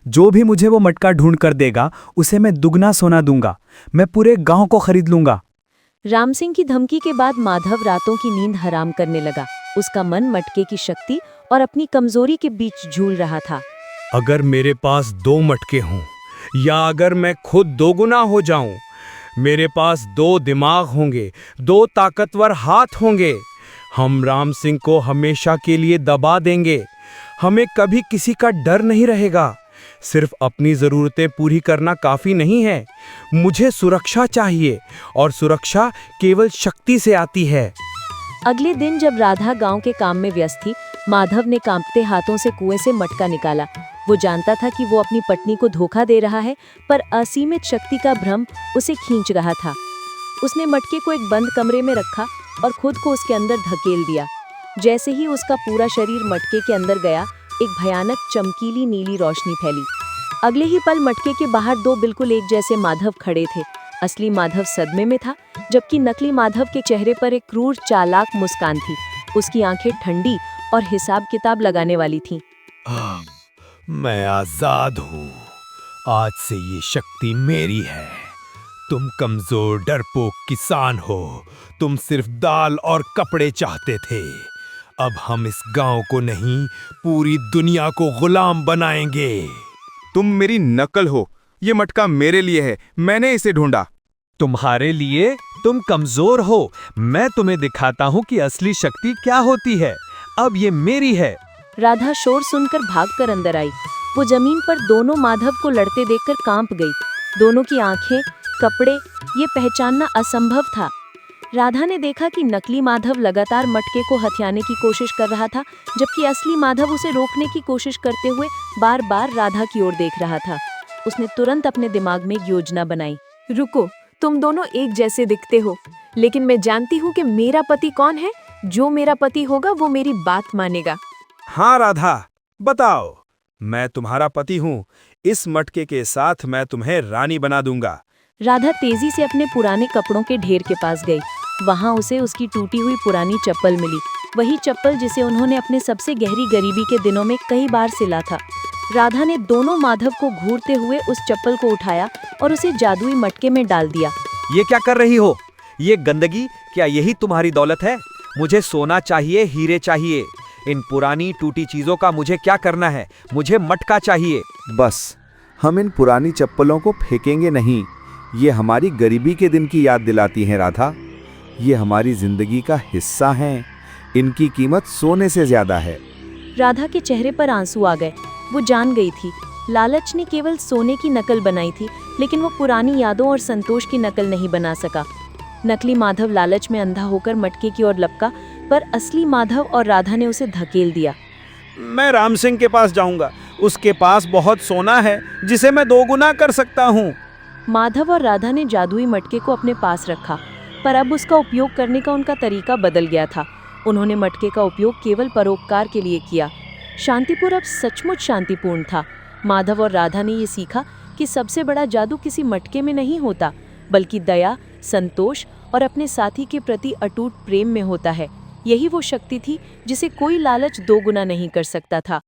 जो भी मुझे वो मटका ढूंढ कर देगा उसे मैं दुगना सोना दूंगा। मैं पूरे गांव को खरीद लूंगा। राम सिंह की धमकी के बाद माधव रातों की नींद हराम करने लगा। उसका मन मटके की शक्ति और अपनी कमजोरी के बीच झूल रहा था। अगर मेरे पास 2 मटके हों या अगर मैं खुद दोगुना हो जाऊं, मेरे पास 2 दिमाग होंगे, 2 ताकतवर हाथ होंगे। हम राम सिंह को हमेशा के लिए दबा देंगे। हमें कभी किसी का डर नहीं रहेगा। सिर्फ अपनी ज़रूरतें पूरी करना काफ़ी नहीं है। मुझे सुरक्षा चाहिए और सुरक्षा केवल शक्ति से आती है। अगले दिन जब राधा गांव के काम में व्यस्त थी, माधव ने कांपते हाथों से कुएं से मटका निकाला। वो जानता था कि वो अपनी पत्नी को धोखा दे रहा है, पर असीमित शक्ति का भ्रम उसे खींच रहा था। उसने मटके को एक बंद कमरे में रखा और खुद को उसके अंदर धकेल दिया। जैसे ही उसका पूरा शरीर मटके के अंदर गया, एक भयानक चमकीली नीली रोशनी फैली। अगले ही पल मटके के बाहर 2 बिल्कुल एक जैसे माधव खड़े थे। असली माधव सदमे में था, जबकि नकली माधव के चेहरे पर एक क्रूर चालाक मुस्कान थी। उसकी आंखें ठंडी और हिसाब किताब लगाने वाली थीं। मैं आजाद हूँ। आज से ये शक्ति मेरी है। तुम कमजोर डरपोक किसान हो। तुम सिर्फ दाल और कपड़े चाहते थे। अब हम इस गांव को नहीं, पूरी दुनिया को गुलाम बनाएंगे। तुम मेरी नकल हो। ये मटका मेरे लिए है, मैंने इसे ढूंढा। तुम्हारे लिए? तुम कमजोर हो। मैं तुम्हें दिखाता हूँ कि असली शक्ति क्या होती है। अब ये मेरी है। राधा शोर सुनकर भागकर अंदर आई। वो जमीन पर दोनों माधव को लड़ते देखकर कांप गई। दोनों की आंखें, कपड़े, ये पहचानना असंभव था। राधा ने देखा कि नकली माधव लगातार मटके को हथियाने की कोशिश कर रहा था, जबकि असली माधव उसे रोकने की कोशिश करते हुए बार बार राधा की ओर देख रहा था। उसने तुरंत अपने दिमाग में एक योजना बनाई। रुको, तुम दोनों एक जैसे दिखते हो, लेकिन मैं जानती हूँ कि मेरा पति कौन है। जो मेरा पति होगा वो मेरी बात मानेगा। हाँ राधा, बताओ। मैं तुम्हारा पति हूँ। इस मटके के साथ मैं तुम्हें रानी बना दूंगा। राधा तेजी से अपने पुराने कपड़ों के ढेर के पास गई। वहां उसे उसकी टूटी हुई पुरानी चप्पल मिली, वही चप्पल जिसे उन्होंने अपने सबसे गहरी गरीबी के दिनों में कई बार सिला था। राधा ने दोनों माधव को घूरते हुए उस चप्पल को उठाया और उसे जादुई मटके में डाल दिया। ये क्या कर रही हो? ये गंदगी, क्या यही तुम्हारी दौलत है? मुझे सोना चाहिए, हीरे चाहिए। इन पुरानी टूटी चीजों का मुझे क्या करना है? मुझे मटका चाहिए। बस, हम इन पुरानी चप्पलों को फेंकेंगे नहीं। ये हमारी गरीबी के दिन की याद दिलाती हैं राधा। ये हमारी जिंदगी का हिस्सा हैं। इनकी कीमत सोने से ज्यादा है। राधा के चेहरे पर आंसू आ गए। वो जान गई थी, लालच ने केवल सोने की नकल बनाई थी, लेकिन वो पुरानी यादों और संतोष की नकल नहीं बना सका। नकली माधव लालच में अंधा होकर मटके की ओर लपका, पर असली माधव और राधा ने उसे धकेल दिया। मैं राम सिंह के पास जाऊंगा। उसके पास बहुत सोना है जिसे मैं 2 गुना कर सकता हूँ। माधव और राधा ने जादुई मटके को अपने पास रखा, पर अब उसका उपयोग करने का उनका तरीका बदल गया था। उन्होंने मटके का उपयोग केवल परोपकार के लिए किया। शांतिपुर अब सचमुच शांतिपूर्ण था। माधव और राधा ने ये सीखा कि सबसे बड़ा जादू किसी मटके में नहीं होता, बल्कि दया, संतोष और अपने साथी के प्रति अटूट प्रेम में होता है। यही वो शक्ति थी जिसे कोई लालच 2 गुना नहीं कर सकता था।